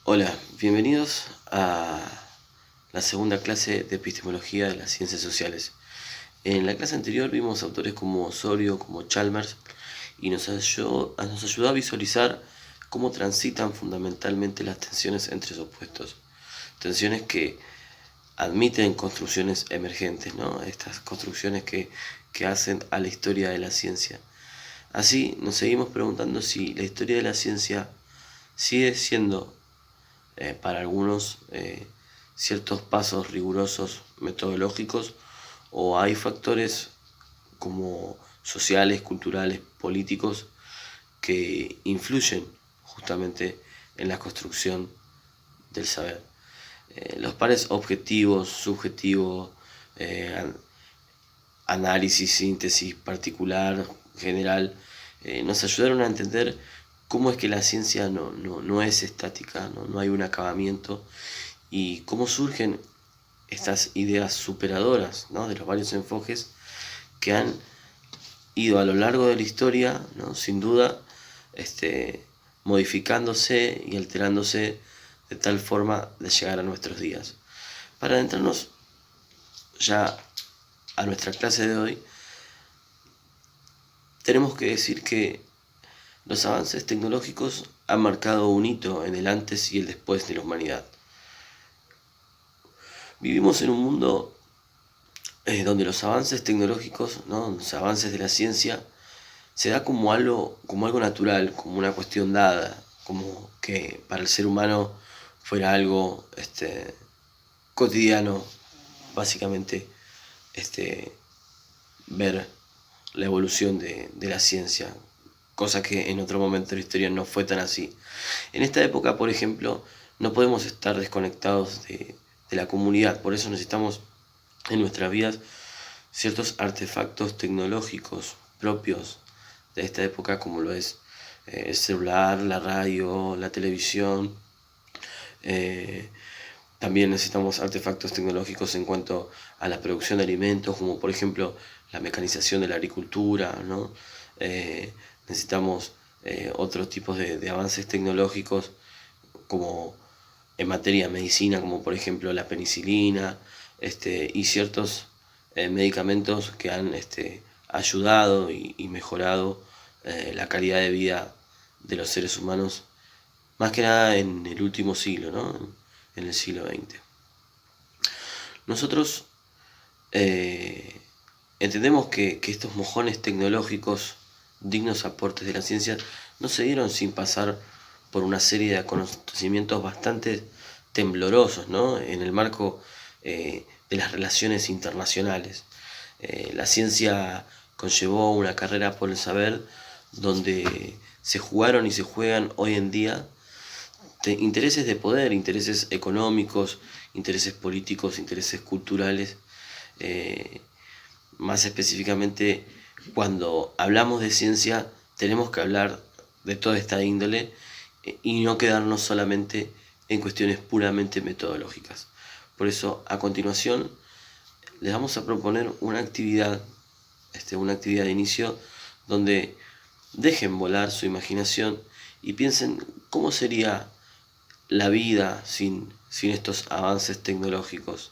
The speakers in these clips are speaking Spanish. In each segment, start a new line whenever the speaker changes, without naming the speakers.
Hola, bienvenidos a la segunda clase de epistemología de las ciencias sociales. En la clase anterior vimos autores como Osorio, como Chalmers, y nos ayudó a visualizar cómo transitan fundamentalmente las tensiones entre sus opuestos. Tensiones que admiten construcciones emergentes, ¿no? Estas construcciones que hacen a la historia de la ciencia. Así nos seguimos preguntando si la historia de la ciencia sigue siendo para algunos ciertos pasos rigurosos metodológicos, o hay factores como sociales, culturales, políticos que influyen justamente en la construcción del saber. Los pares objetivos, subjetivos, análisis, síntesis, particular, general, nos ayudaron a entender cómo es que la ciencia no es estática, no hay un acabamiento, y cómo surgen estas ideas superadoras, ¿no?, de los varios enfoques que han ido a lo largo de la historia, ¿no?, sin duda, modificándose y alterándose de tal forma de llegar a nuestros días. Para adentrarnos ya a nuestra clase de hoy, tenemos que decir que los avances tecnológicos han marcado un hito en el antes y el después de la humanidad. Vivimos en un mundo donde los avances tecnológicos, ¿no?, los avances de la ciencia, se da como algo natural, como una cuestión dada, como que para el ser humano fuera algo cotidiano, básicamente, ver la evolución de la ciencia, cosa que en otro momento de la historia no fue tan así. En esta época, por ejemplo, no podemos estar desconectados de la comunidad, por eso necesitamos en nuestras vidas ciertos artefactos tecnológicos propios de esta época, como lo es el celular, la radio, la televisión. También necesitamos artefactos tecnológicos en cuanto a la producción de alimentos, como por ejemplo la mecanización de la agricultura, ¿no? Necesitamos otros tipos de avances tecnológicos, como en materia de medicina, como por ejemplo la penicilina, y ciertos medicamentos que han ayudado y mejorado la calidad de vida de los seres humanos, más que nada en el último siglo, ¿no?, en el siglo XX. Nosotros entendemos que estos mojones tecnológicos, dignos aportes de la ciencia, no se dieron sin pasar por una serie de acontecimientos bastante temblorosos, ¿no?, en el marco de las relaciones internacionales. La ciencia conllevó una carrera por el saber donde se jugaron y se juegan hoy en día intereses de poder, intereses económicos, intereses políticos, intereses culturales. Más específicamente, cuando hablamos de ciencia, tenemos que hablar de toda esta índole y no quedarnos solamente en cuestiones puramente metodológicas. Por eso, a continuación, les vamos a proponer una actividad de inicio, donde dejen volar su imaginación y piensen cómo sería la vida sin estos avances tecnológicos.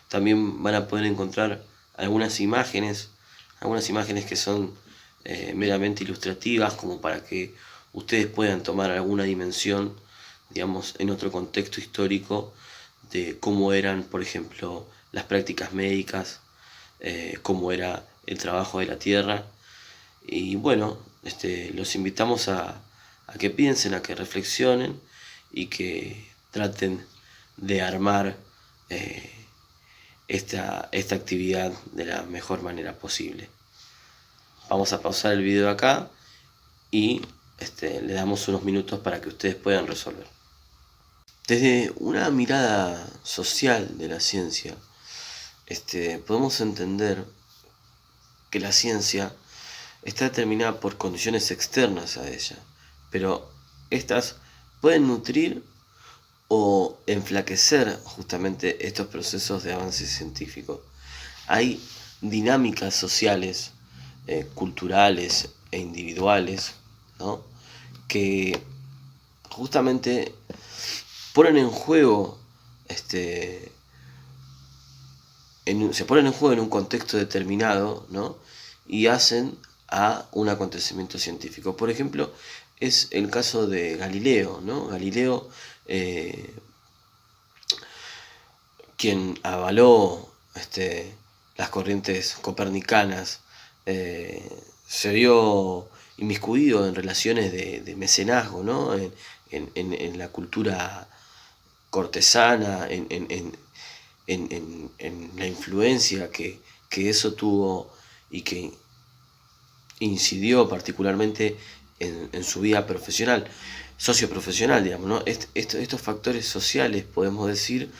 También van a poder encontrar algunas imágenes que son meramente ilustrativas, como para que ustedes puedan tomar alguna dimensión, digamos, en otro contexto histórico, de cómo eran, por ejemplo, las prácticas médicas, cómo era el trabajo de la tierra. Y bueno, los invitamos a que piensen, a que reflexionen y que traten de armar esta actividad de la mejor manera posible. Vamos a pausar el video acá y le damos unos minutos para que ustedes puedan resolver. Desde una mirada social de la ciencia, podemos entender que la ciencia está determinada por condiciones externas a ella, pero estas pueden nutrir o enflaquecer justamente estos procesos de avance científico. Hay dinámicas sociales, culturales e individuales, ¿no?, que justamente ponen en juego, se ponen en juego en un contexto determinado, ¿no? Y hacen a un acontecimiento científico. Por ejemplo, es el caso de Galileo, ¿no? Galileo, quien avaló las corrientes copernicanas, se vio inmiscuido en relaciones de mecenazgo, ¿no? En la cultura cortesana, en la influencia que eso tuvo y que incidió particularmente en su vida profesional, socioprofesional, digamos, ¿no? Estos factores sociales, podemos decir,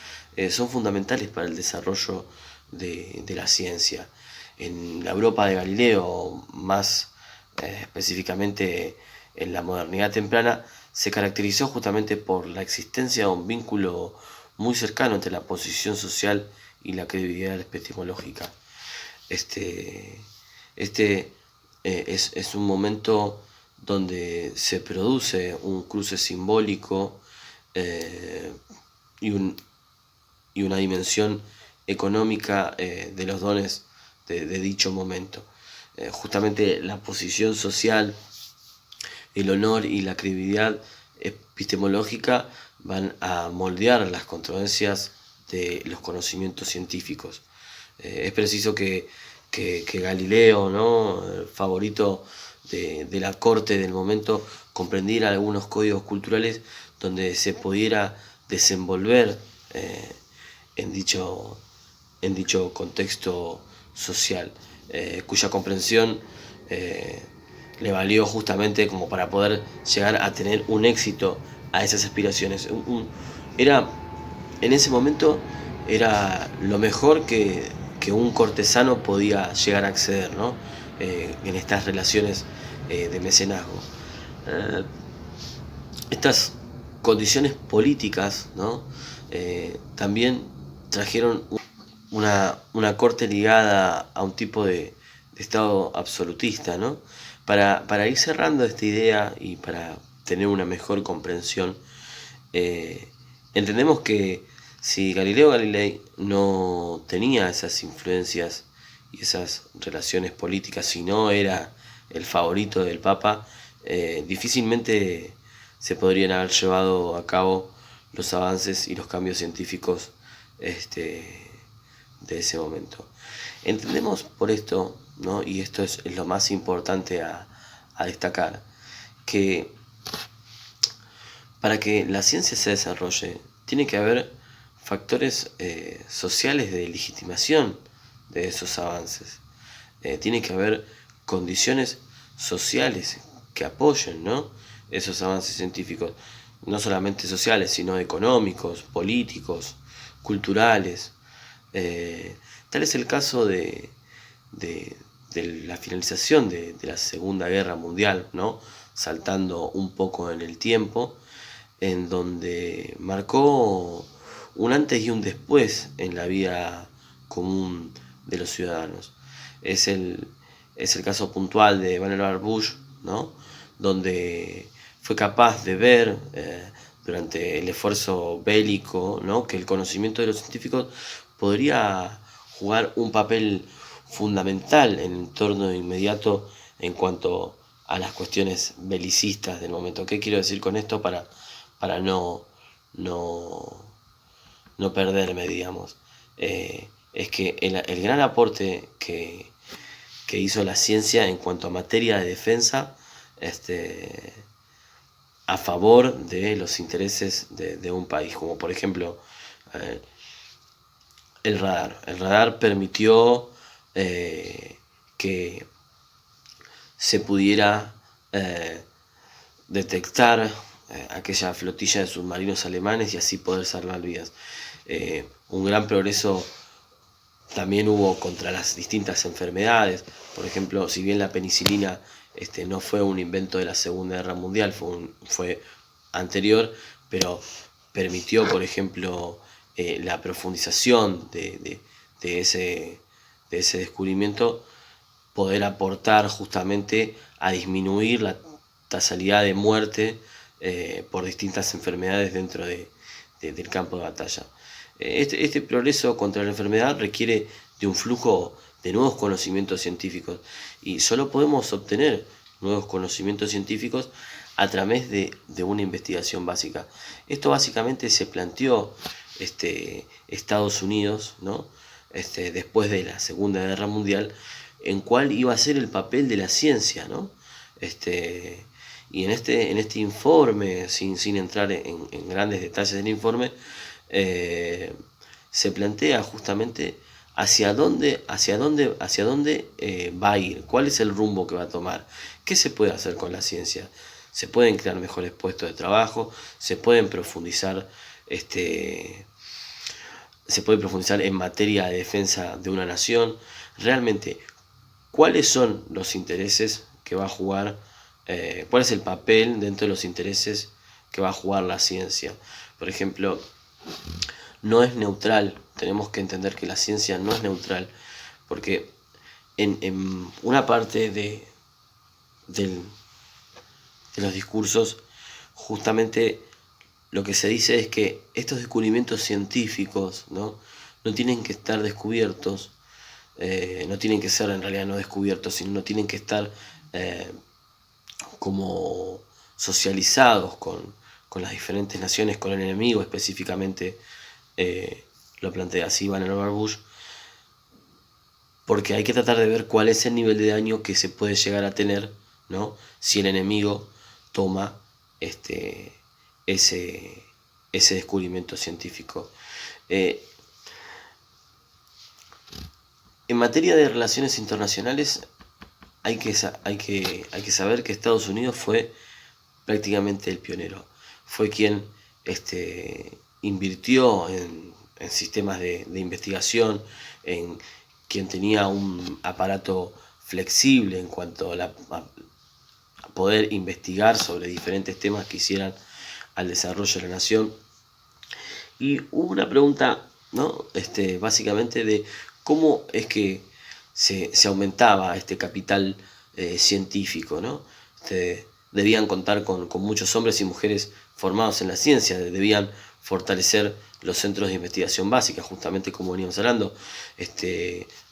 son fundamentales para el desarrollo de la ciencia. En la Europa de Galileo, más específicamente en la modernidad temprana, se caracterizó justamente por la existencia de un vínculo muy cercano entre la posición social y la credibilidad epistemológica. Es un momento donde se produce un cruce simbólico y una dimensión económica de los dones de dicho momento. Justamente la posición social, el honor y la credibilidad epistemológica van a moldear las controversias de los conocimientos científicos. Es preciso que Galileo, ¿no?, el favorito de la corte del momento, comprendiera algunos códigos culturales donde se pudiera desenvolver en dicho contexto social, cuya comprensión le valió justamente como para poder llegar a tener un éxito a esas aspiraciones. En ese momento era lo mejor que un cortesano podía llegar a acceder, ¿no? En estas relaciones de mecenazgo. Estas condiciones políticas, ¿no?, también trajeron una corte ligada a un tipo de Estado absolutista, ¿no? Para ir cerrando esta idea y para tener una mejor comprensión, entendemos que si Galileo Galilei no tenía esas influencias y esas relaciones políticas, si no era el favorito del Papa, difícilmente se podrían haber llevado a cabo los avances y los cambios científicos de ese momento. Entendemos por esto, ¿no?, y esto es lo más importante a destacar, que para que la ciencia se desarrolle tiene que haber factores sociales de legitimación de esos avances. Tiene que haber condiciones sociales que apoyen, ¿no?, esos avances científicos, no solamente sociales, sino económicos, políticos, culturales. Tal es el caso de la finalización de la Segunda Guerra Mundial, ¿no?, saltando un poco en el tiempo, en donde marcó un antes y un después en la vida común de los ciudadanos. Es el caso puntual de Vannevar Bush, ¿no?, donde fue capaz de ver durante el esfuerzo bélico, ¿no?, que el conocimiento de los científicos podría jugar un papel fundamental en el entorno inmediato en cuanto a las cuestiones belicistas del momento. ¿Qué quiero decir con esto para no perderme, digamos? Es que el gran aporte que hizo la ciencia en cuanto a materia de defensa, a favor de los intereses de un país, como por ejemplo el radar. El radar permitió que se pudiera detectar aquella flotilla de submarinos alemanes y así poder salvar vidas. Un gran progreso también hubo contra las distintas enfermedades. Por ejemplo, si bien la penicilina no fue un invento de la Segunda Guerra Mundial, fue anterior, pero permitió, por ejemplo, la profundización de ese descubrimiento, poder aportar justamente a disminuir la tasalidad de muerte por distintas enfermedades dentro de del campo de batalla. Este progreso contra la enfermedad requiere de un flujo de nuevos conocimientos científicos y solo podemos obtener nuevos conocimientos científicos a través de una investigación básica. Esto básicamente se planteó Estados Unidos, ¿no? Después de la Segunda Guerra Mundial, en cuál iba a ser el papel de la ciencia, ¿no? Y en este informe, sin entrar en grandes detalles del informe, se plantea justamente hacia dónde va a ir, cuál es el rumbo que va a tomar, qué se puede hacer con la ciencia. Se pueden crear mejores puestos de trabajo, se pueden profundizar en materia de defensa de una nación. Realmente, ¿cuáles son los intereses que va a jugar? ¿Cuál es el papel dentro de los intereses que va a jugar la ciencia? Por ejemplo, no es neutral. Tenemos que entender que la ciencia no es neutral, porque en una parte de los discursos, justamente lo que se dice es que estos descubrimientos científicos, ¿no? No tienen que estar descubiertos, no tienen que ser en realidad no descubiertos, sino no tienen que estar como socializados con las diferentes naciones, con el enemigo específicamente, lo plantea así Vannevar Bush, porque hay que tratar de ver cuál es el nivel de daño que se puede llegar a tener, ¿no? Si el enemigo toma ese descubrimiento científico. En materia de relaciones internacionales, hay que saber que Estados Unidos fue prácticamente el pionero. Fue quien invirtió en sistemas de investigación, en quien tenía un aparato flexible en cuanto a poder investigar sobre diferentes temas que hicieran al desarrollo de la nación. Y hubo una pregunta, ¿no? Básicamente de cómo es que se aumentaba este capital científico, ¿no? Debían contar con muchos hombres y mujeres formados en la ciencia, debían fortalecer los centros de investigación básica, justamente como veníamos hablando,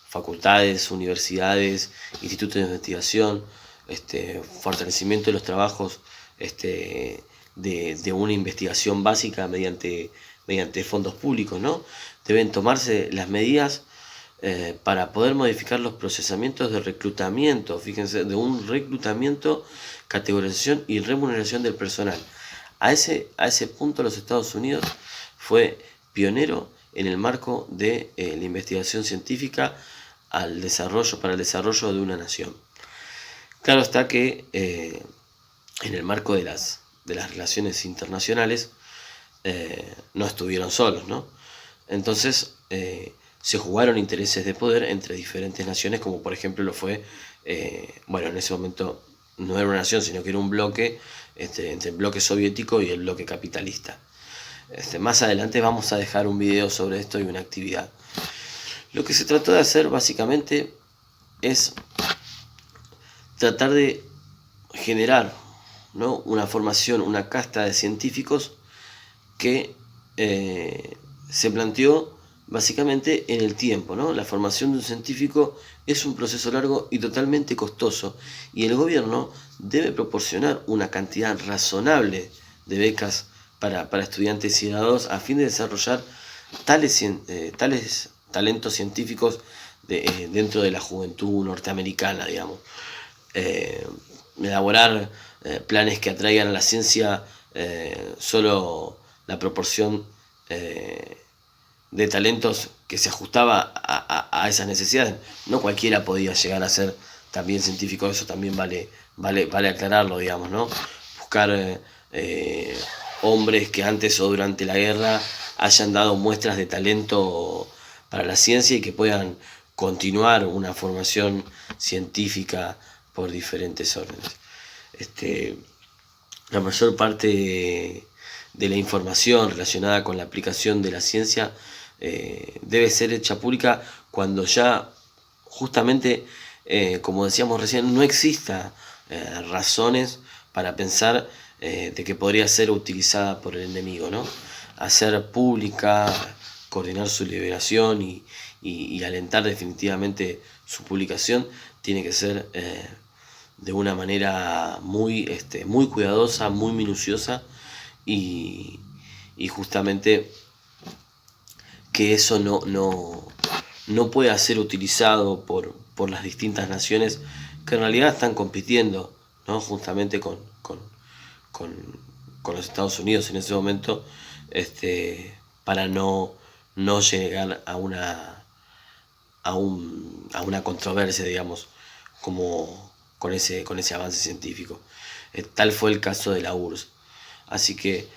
facultades, universidades, institutos de investigación, fortalecimiento de los trabajos de una investigación básica mediante fondos públicos, ¿no? Deben tomarse las medidas para poder modificar los procesamientos de reclutamiento, fíjense, de un reclutamiento, categorización y remuneración del personal. A ese punto los Estados Unidos fue pionero en el marco de la investigación científica para el desarrollo de una nación. Claro está que en el marco de las relaciones internacionales no estuvieron solos, ¿no? Entonces se jugaron intereses de poder entre diferentes naciones, como por ejemplo lo fue, en ese momento no era una nación, sino que era un bloque entre el bloque soviético y el bloque capitalista. Más adelante vamos a dejar un video sobre esto y una actividad. Lo que se trató de hacer básicamente es tratar de generar, ¿no?, una formación, una casta de científicos que se planteó básicamente en el tiempo, ¿no? La formación de un científico es un proceso largo y totalmente costoso, y el gobierno debe proporcionar una cantidad razonable de becas para estudiantes y graduados a fin de desarrollar tales talentos científicos dentro de la juventud norteamericana, digamos. Elaborar planes que atraigan a la ciencia solo la proporción de talentos que se ajustaba a esas necesidades. No cualquiera podía llegar a ser también científico, eso también vale aclararlo, digamos, ¿no? Buscar hombres que antes o durante la guerra hayan dado muestras de talento para la ciencia y que puedan continuar una formación científica por diferentes órdenes. La mayor parte de la información relacionada con la aplicación de la ciencia debe ser hecha pública cuando ya justamente, como decíamos recién, no exista razones para pensar de que podría ser utilizada por el enemigo, ¿no? Hacer pública, coordinar su liberación y alentar definitivamente su publicación tiene que ser de una manera muy cuidadosa, muy minuciosa y, y justamente que eso no pueda ser utilizado por las distintas naciones que en realidad están compitiendo, ¿no? Justamente con, con los Estados Unidos en ese momento, para no llegar a una controversia, digamos, como con ese avance científico. Tal fue el caso de la URSS. Así que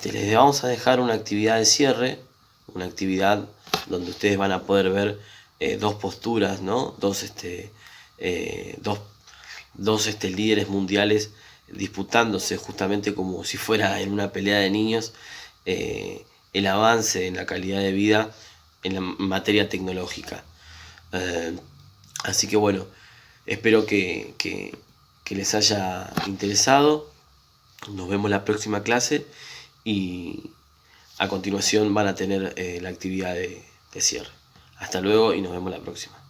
les vamos a dejar una actividad de cierre, una actividad donde ustedes van a poder ver dos posturas, ¿no? Dos líderes mundiales disputándose justamente como si fuera en una pelea de niños el avance en la calidad de vida en la materia tecnológica. Así que bueno, espero que les haya interesado. Nos vemos la próxima clase y a continuación van a tener la actividad de cierre. Hasta luego y nos vemos la próxima.